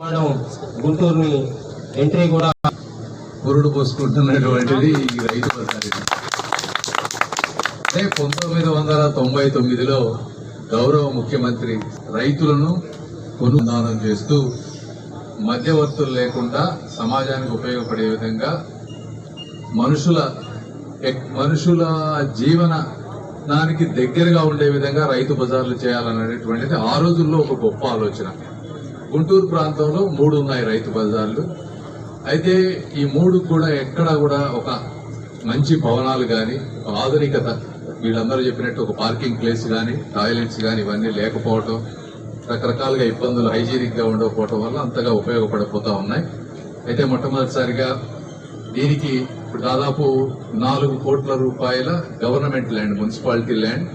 మనం గుంటూరుని ఎంట్రీ కూడా పురుడు పోసుకుంటున్నటువంటిది ఈ రైతు బజార్. అంటే 1999లో గౌరవ ముఖ్యమంత్రి రైతులను కొనుగోలు చేస్తూ మధ్యవర్తులు లేకుండా సమాజానికి ఉపయోగపడే విధంగా మనుషుల జీవనానికి దగ్గరగా ఉండే విధంగా రైతు బజార్లు చేయాలనేటువంటిది ఆ రోజుల్లో ఒక గొప్ప ఆలోచన. గుంటూరు ప్రాంతంలో 3 ఉన్నాయి రైతు బజార్లు. అయితే ఈ 3 కూడా ఎక్కడ కూడా ఒక మంచి భవనాలు కానీ ఆధునికత వీళ్ళందరూ చెప్పినట్టు ఒక పార్కింగ్ ప్లేస్ కానీ టాయిలెట్స్ కానీ ఇవన్నీ లేకపోవటం, రకరకాలుగా ఇబ్బందులు హైజీనిక్ గా ఉండకపోవటం వల్ల అంతగా ఉపయోగపడపోతా ఉన్నాయి. అయితే మొట్టమొదటిసారిగా దీనికి ఇప్పుడు దాదాపు 4 కోట్ల రూపాయల గవర్నమెంట్ ల్యాండ్, మున్సిపాలిటీ ల్యాండ్,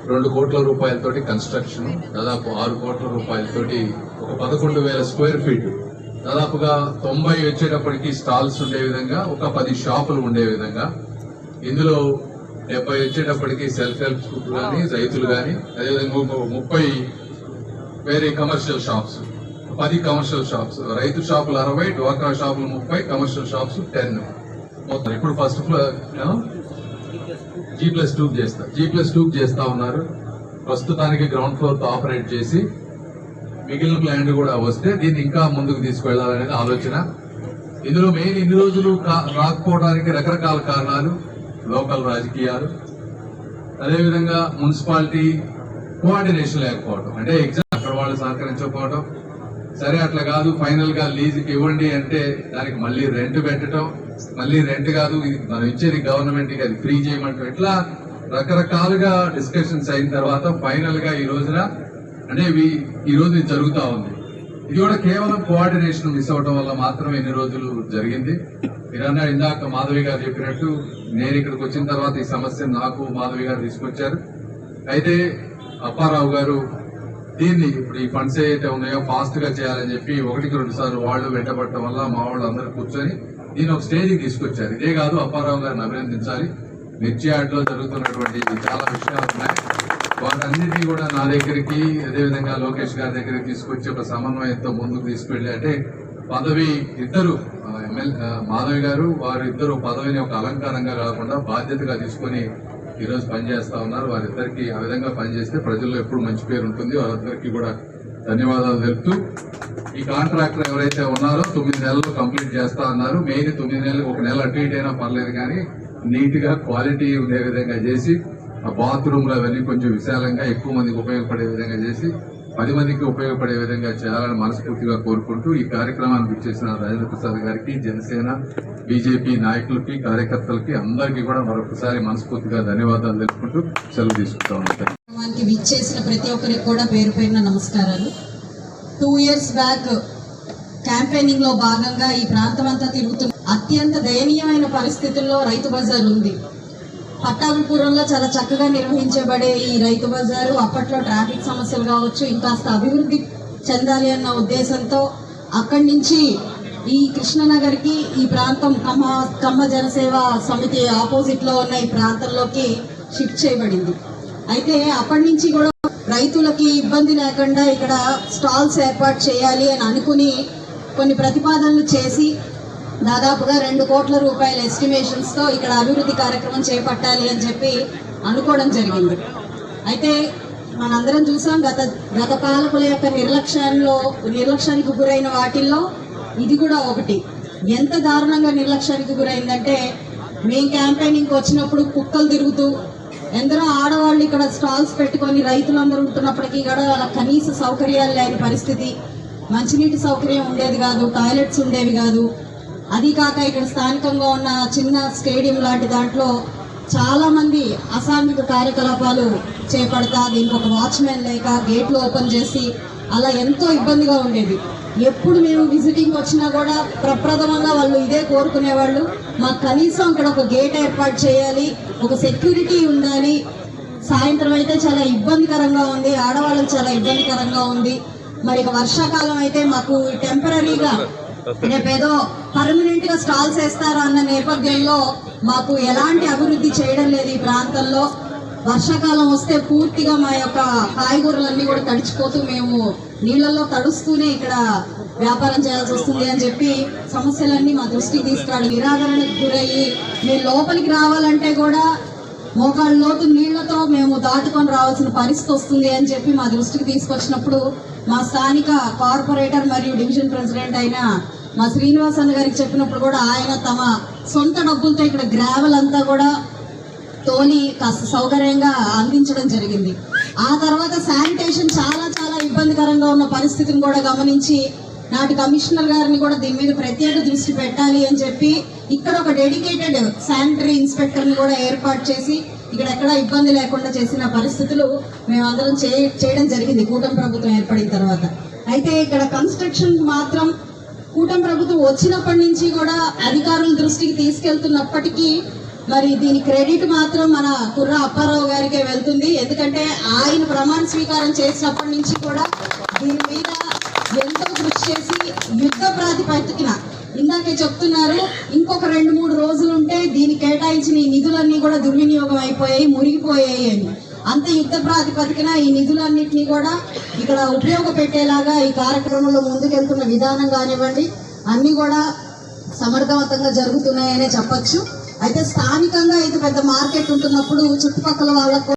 2 కోట్ల రూపాయలతోటి కన్స్ట్రక్షన్, దాదాపు 6 కోట్ల రూపాయలతోటి ఒక 11,000 స్క్వేర్ ఫీట్, దాదాపుగా 90 వచ్చేటప్పటికి స్టాల్స్ ఉండే విధంగా ఒక 10 షాపులు ఉండే విధంగా, ఇందులో 70 వచ్చేటప్పటికి సెల్ఫ్ హెల్ప్ గ్రూప్ కానీ రైతులు కానీ, అదేవిధంగా 30 వేరే కమర్షియల్ షాప్స్, 10 కమర్షియల్ షాప్స్, రైతు షాపులు 60, డ్వాక్రా షాపులు 30, కమర్షియల్ షాప్స్ 10 మొత్తం. ఇప్పుడు ఫస్ట్ ఫ్లోర్ G+2 చేస్తా ఉన్నారు. ప్రస్తుతానికి గ్రౌండ్ ఫ్లోర్ తో ఆపరేట్ చేసి మిగిలిన ల్యాండ్ కూడా వస్తే దీన్ని ఇంకా ముందుకు తీసుకువెళ్లాలనేది ఆలోచన. ఇందులో మెయిన్ ఇన్ని రోజులు రాకపోవడానికి రకరకాల కారణాలు, లోకల్ రాజకీయాలు, అదేవిధంగా మున్సిపాలిటీ కోఆర్డినేషన్ లేకపోవడం, అంటే ఎగ్జామ్ అక్కడ వాళ్ళు సహకరించకపోవడం. సరే అట్లా కాదు, ఫైనల్ గా లీజుకి ఇవ్వండి అంటే దానికి మళ్ళీ రెంట్ పెట్టడం, మళ్ళీ రెంట్ కాదు మనం ఇచ్చేది గవర్నమెంట్ కి అది ఫ్రీ చేయమంటాం. ఇట్లా రకరకాలుగా డిస్కషన్స్ అయిన తర్వాత ఫైనల్ గా ఈ రోజున అంటే ఈ రోజు ఇది జరుగుతా ఉంది. ఇది కూడా కేవలం కోఆర్డినేషన్ మిస్ అవడం వల్ల మాత్రమే ఇన్ని రోజులు జరిగింది. మీరన్నా ఇందాక మాధవి గారు చెప్పినట్టు నేను ఇక్కడికి వచ్చిన తర్వాత ఈ సమస్య నాకు మాధవి గారు తీసుకొచ్చారు. అయితే అప్పారావు గారు దీన్ని ఇప్పుడు ఈ ఫండ్స్ ఏదైతే ఉన్నాయో ఫాస్ట్ గా చేయాలని చెప్పి 1-2 సార్లు వాళ్ళు వెంటబడటం వల్ల మా వాళ్ళు అందరూ కూర్చొని దీన్ని ఒక స్టేజ్కి తీసుకొచ్చారు. ఇదే కాదు, అప్పారావు గారిని అభినందించాలి. మిర్చి యార్డ్ లో జరుగుతున్నటువంటి చాలా విషయాలు ఉన్నాయి, వాటన్నిటినీ కూడా నా దగ్గరికి, అదేవిధంగా లోకేష్ గారి దగ్గరికి తీసుకొచ్చి ఒక సమన్వయంతో ముందుకు తీసుకెళ్లి, అంటే పదవి ఇద్దరు మాధవి గారు వారిద్దరు పదవిని ఒక అలంకారంగా కాకుండా బాధ్యతగా తీసుకొని ఈ రోజు పనిచేస్తా ఉన్నారు. వారిద్దరికి ఆ విధంగా పనిచేస్తే ప్రజల్లో ఎప్పుడు మంచి పేరు ఉంటుంది. వారందరికీ కూడా ధన్యవాదాలు తెలుపుతూ, ఈ కాంట్రాక్టర్ ఎవరైతే ఉన్నారో 9 నెలలు కంప్లీట్ చేస్తా అన్నారు. మెయిన్ 9 నెలలు, 1 నెల అటు ఇటు అయినా పర్లేదు కానీ నీట్ గా క్వాలిటీ ఉండే విధంగా చేసి, ఆ బాత్రూమ్లు అవన్నీ కొంచెం విశాలంగా ఎక్కువ మందికి ఉపయోగపడే విధంగా చేసి 10 మందికి ఉపయోగపడే విధంగా చేయాలని మనస్ఫూర్తిగా కోరుకుంటూ, ఈ కార్యక్రమానికి ఇచ్చేసిన రాజేంద్ర ప్రసాద్ గారికి, జనసేన బీజేపీ నాయకులకి, కార్యకర్తలకి అందరికీ కూడా మరొకసారి మనస్ఫూర్తిగా ధన్యవాదాలు తెలుపుకుంటూ సెలవు తీసుకుంటా ఉంటాను. విచ్చేసిన ప్రతి ఒక్కరికి కూడా పేరు పేరున నమస్కారాలు. 2 years బ్యాక్ క్యాంపెయినింగ్ లో భాగంగా ఈ ప్రాంతం అంతా తిరుగుతున్న అత్యంత దయనీయమైన పరిస్థితుల్లో రైతు బజార్ ఉంది. పట్టాభిపురంలో చాలా చక్కగా నిర్వహించబడే ఈ రైతు బజారు అప్పట్లో ట్రాఫిక్ సమస్యలు కావచ్చు, ఇంకాస్త అభివృద్ధి చెందాలి అన్న ఉద్దేశంతో అక్కడి నుంచి ఈ కృష్ణనగర్ కి, ఈ ప్రాంతం కమ్మ జనసేవ సమితి ఆపోజిట్ లో ఉన్న ఈ ప్రాంతంలోకి షిఫ్ట్ చేయబడింది. అయితే అప్పటి నుంచి కూడా రైతులకి ఇబ్బంది లేకుండా ఇక్కడ స్టాల్స్ ఏర్పాటు చేయాలి అని అనుకుని కొన్ని ప్రతిపాదనలు చేసి దాదాపుగా 2 కోట్ల రూపాయల ఎస్టిమేషన్స్ తో ఇక్కడ అభివృద్ధి కార్యక్రమం చేపట్టాలి అని చెప్పి అనుకోవడం జరిగింది. అయితే మనందరం చూసాం గత పాలకుల యొక్క నిర్లక్ష్యానికి గురైన వాటిల్లో ఇది కూడా ఒకటి. ఎంత దారుణంగా నిర్లక్ష్యానికి గురైందంటే, మేము క్యాంపెయినింగ్ వచ్చినప్పుడు కుక్కలు తిరుగుతూ ఎందరో ఆడవాళ్ళు ఇక్కడ స్టాల్స్ పెట్టుకొని రైతులందరూ ఉంటున్నప్పటికీ కూడా వాళ్ళ కనీస సౌకర్యాలు లేని పరిస్థితి, మంచినీటి సౌకర్యం ఉండేది కాదు, టాయిలెట్స్ ఉండేవి కాదు. అది కాక ఇక్కడ స్థానికంగా ఉన్న చిన్న స్టేడియం లాంటి దాంట్లో చాలా మంది అసాంఘిక కార్యకలాపాలు చేపడతా, దీనికి ఒక వాచ్మెన్ లేక గేట్లు ఓపెన్ చేసి అలా ఎంతో ఇబ్బందిగా ఉండేది. ఎప్పుడు మేము విజిటింగ్ వచ్చినా కూడా ప్రప్రథమంగా వాళ్ళు ఇదే కోరుకునేవాళ్ళు, మాకు కనీసం ఇక్కడ ఒక గేట్ ఏర్పాటు చేయాలి, ఒక సెక్యూరిటీ ఉండాలి. సాయంత్రం అయితే చాలా ఇబ్బందికరంగా ఉంది, ఆడవాళ్ళకి చాలా ఇబ్బందికరంగా ఉంది. మరి ఇక వర్షాకాలం అయితే మాకు టెంపరీగా రేపేదో పర్మనెంట్ గా స్టాల్స్ వేస్తారా అన్న నేపథ్యంలో మాకు ఎలాంటి అభివృద్ధి చేయడం లేదు ఈ ప్రాంతంలో. వర్షాకాలం వస్తే పూర్తిగా మా యొక్క కాయగూరలన్నీ కూడా తడిచిపోతూ మేము నీళ్లలో తడుస్తూనే ఇక్కడ వ్యాపారం చేయాల్సి వస్తుంది అని చెప్పి సమస్యలన్నీ మా దృష్టికి తీసుకురాడు. నిరాదరణకు గురయ్యి మీరు లోపలికి రావాలంటే కూడా మోకాళ్ళ లోతు నీళ్లతో మేము దాటుకొని రావాల్సిన పరిస్థితి వస్తుంది అని చెప్పి మా దృష్టికి తీసుకొచ్చినప్పుడు మా స్థానిక కార్పొరేటర్ మరియు డివిజన్ ప్రెసిడెంట్ అయిన మా శ్రీనివాస్ అన్న గారికి చెప్పినప్పుడు కూడా ఆయన తమ సొంత డబ్బులతో ఇక్కడ గ్రావెల్ అంతా కూడా తోలి కాస్త సౌకర్యంగా అందించడం జరిగింది. ఆ తర్వాత శానిటేషన్ చాలా చాలా ఇబ్బందికరంగా ఉన్న పరిస్థితిని కూడా గమనించి నాటి కమిషనర్ గారిని కూడా దీని మీద ప్రత్యేక దృష్టి పెట్టాలి అని చెప్పి ఇక్కడ ఒక డెడికేటెడ్ శానిటరీ ఇన్స్పెక్టర్ ని కూడా ఏర్పాటు చేసి ఇక్కడ ఎక్కడా ఇబ్బంది లేకుండా చేసిన పరిస్థితులు మేమందరం చేయడం జరిగింది కూటమి ప్రభుత్వం ఏర్పడిన తర్వాత. అయితే ఇక్కడ కన్స్ట్రక్షన్ మాత్రం కూటమి ప్రభుత్వం వచ్చినప్పటి నుంచి కూడా అధికారుల దృష్టికి తీసుకెళ్తున్నప్పటికీ మరి దీని క్రెడిట్ మాత్రం మన కుర్ర అప్పారావు గారికే వెళ్తుంది. ఎందుకంటే ఆయన ప్రమాణ స్వీకారం చేసినప్పటి నుంచి కూడా దీని మీద ఎంతో కృషి చేసి యుద్ధ ప్రాతిపదికన ఇందాకే చెప్తున్నారు ఇంకొక 2-3 రోజులుంటే దీనికి కేటాయించిన ఈ నిధులన్నీ కూడా దుర్వినియోగం అయిపోయాయి, మురిగిపోయాయి అని. అంత యుద్ధ ప్రాతిపదికన ఈ నిధులన్నింటినీ కూడా ఇక్కడ ఉపయోగపెట్టేలాగా ఈ కార్యక్రమంలో ముందుకెళ్తున్న విధానం కానివ్వండి అన్ని కూడా సమర్థవంతంగా జరుగుతున్నాయనే చెప్పచ్చు. అయితే స్థానికంగా ఇది పెద్ద మార్కెట్ ఉంటున్నప్పుడు చుట్టుపక్కల వాళ్ళకు